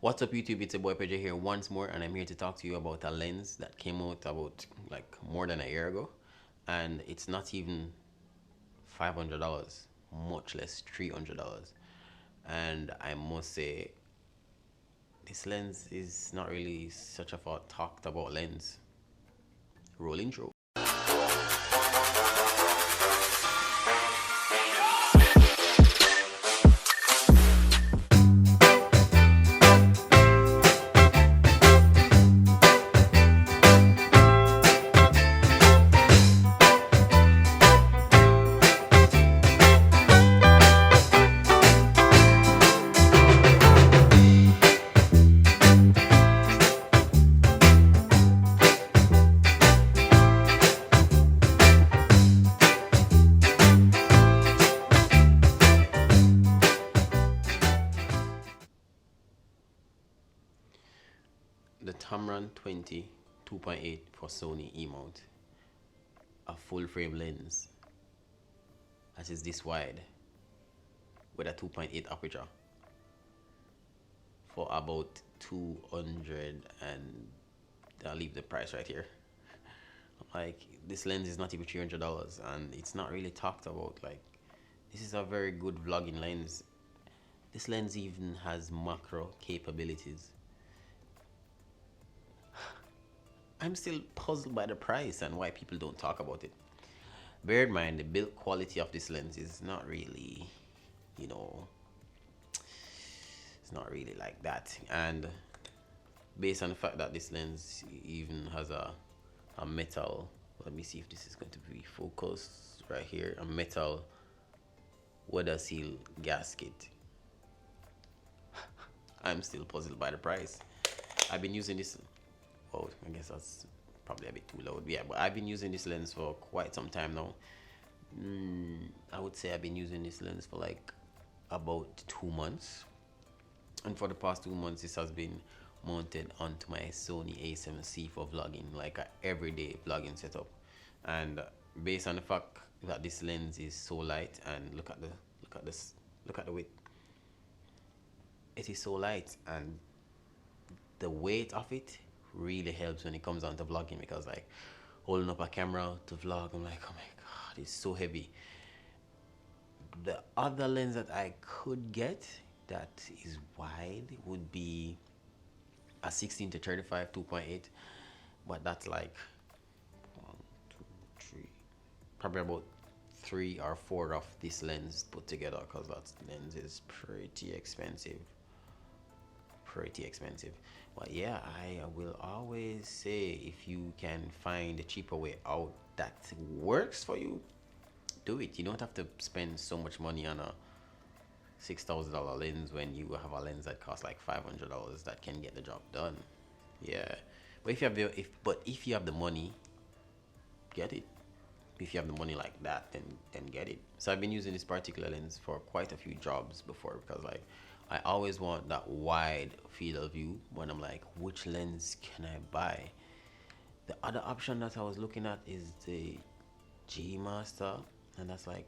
What's up YouTube, it's your boy Pedro here once more, and I'm here to talk to you about a lens that came out about like more than a year ago, and it's not even $500, much less $300. And I must say, this lens is not really such a talked about lens. Roll intro. The Tamron 2.8 for Sony E-mount, a full frame lens that is this wide with a 2.8 aperture for about 200, and I'll leave the price right here. Like, this lens is not even $300, and it's not really talked about. Like, this is a very good vlogging lens. This lens even has macro capabilities. I'm still puzzled by the price and why people don't talk about it. Bear in mind, the build quality of this lens is not really, it's not really like that. And based on the fact that this lens even has a metal, let me see if this is going to be focused right here, a metal weather seal gasket. I'm still puzzled by the price. I've been using this. Oh, I guess that's probably a bit too loud. Yeah, but I've been using this lens for quite some time now. I would say I've been using this lens for like about 2 months. And for the past 2 months, this has been mounted onto my Sony A7C for vlogging, like an everyday vlogging setup. And based on the fact that this lens is so light, and look at the weight. It is so light, and the weight of it really helps when it comes down to vlogging, because like holding up a camera to vlog, I'm like, oh my god, it's so heavy. The other lens that I could get that is wide would be a 16-35 2.8, but that's like 1, 2, 3, probably about 3 or 4 of this lens put together, because that lens is pretty expensive. But yeah, I will always say, if you can find a cheaper way out that works for you, do it. You don't have to spend so much money on a $6,000 lens when you have a lens that costs like $500 that can get the job done. Yeah, but if you have the money, get it. If you have the money like that, then get it. So I've been using this particular lens for quite a few jobs before, because like I always want that wide field of view when I'm like, which lens can I buy? The other option that I was looking at is the G Master, and that's like,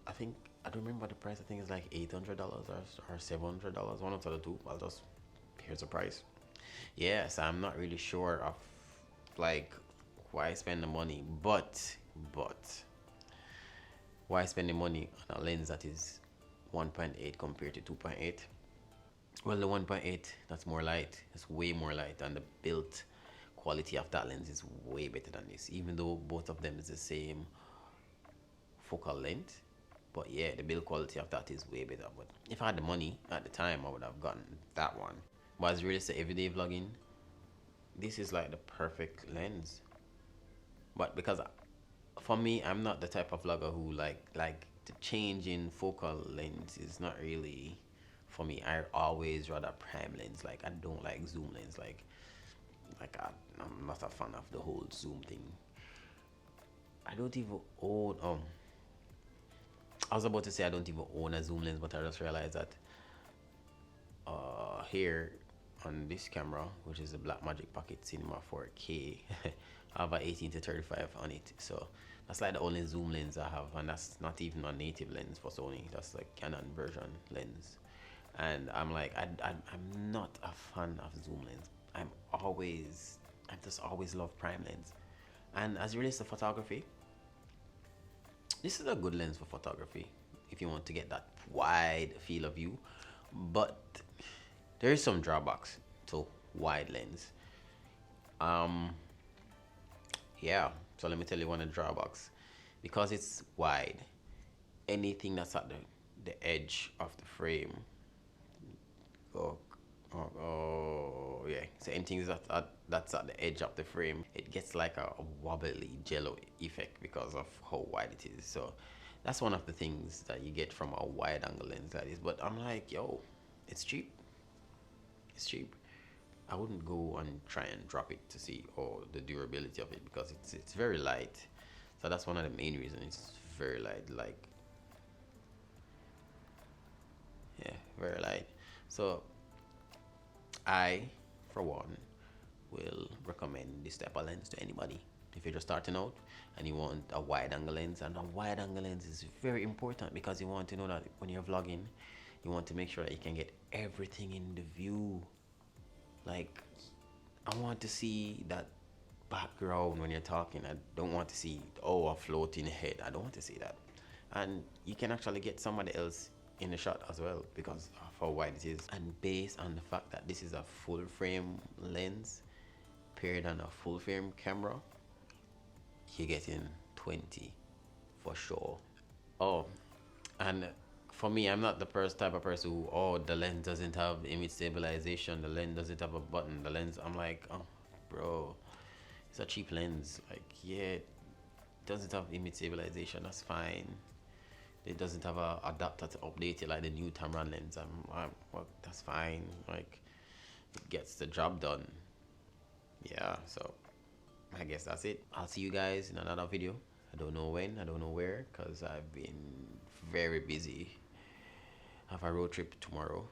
I don't remember the price. I think it's like $800 or $700, one of the two. Here's the price. Yes, I'm not really sure of like why spend the money, but why spend the money on a lens that is 1.8 compared to 2.8? Well, the 1.8, that's more light. It's way more light, and the built quality of that lens is way better than this, even though both of them is the same focal length. But yeah, the build quality of that is way better. But if I had the money at the time, I would have gotten that one. But as really say everyday vlogging, this is like the perfect lens. But because for me, I'm not the type of vlogger who like the change in focal length is not really for me. I always rather prime lens. Like, I don't like zoom lens. Like I'm not a fan of the whole zoom thing. I don't even own I was about to say I don't even own a zoom lens, but I just realized that here on this camera, which is the Blackmagic Pocket Cinema 4K, I have a 18-35 on it. So that's like the only zoom lens I have, and that's not even a native lens for Sony. That's like Canon version lens. And I'm like, I'm not a fan of zoom lens. I just always love prime lens. And as it relates to photography, this is a good lens for photography if you want to get that wide field of view. But there is some drawbacks to wide lens. Yeah, so let me tell you one of the drawbacks. Because it's wide, anything that's at the edge of the frame, oh, yeah, so anything that's at the edge of the frame, it gets like a wobbly jello effect because of how wide it is. So that's one of the things that you get from a wide angle lens like this. But I'm like, yo, it's cheap. It's cheap. I wouldn't go and try and drop it to see the durability of it, because it's very light. So that's one of the main reasons. It's very light, like, yeah, very light. So I, for one, will recommend this type of lens to anybody. If you're just starting out and you want a wide angle lens, and a wide angle lens is very important because you want to know that when you're vlogging, you want to make sure that you can get everything in the view. Like, I want to see that background when you're talking. I don't want to see, a floating head. I don't want to see that. And you can actually get somebody else in the shot as well because of how wide it is. And based on the fact that this is a full frame lens paired on a full frame camera, you're getting 20 for sure. Oh, and for me, I'm not the type of person who, the lens doesn't have image stabilization, the lens doesn't have a button, the lens, I'm like, oh, bro, it's a cheap lens. Like, yeah, it doesn't have image stabilization, that's fine. It doesn't have a adapter to update it like the new Tamron lens. Well, that's fine. Like, it gets the job done. Yeah, so I guess that's it. I'll see you guys in another video. I don't know when, I don't know where, because I've been very busy. I have a road trip tomorrow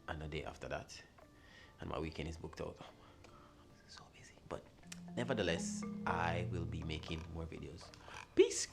and the day after that, and my weekend is booked out. So busy, but nevertheless, I will be making more videos. Peace.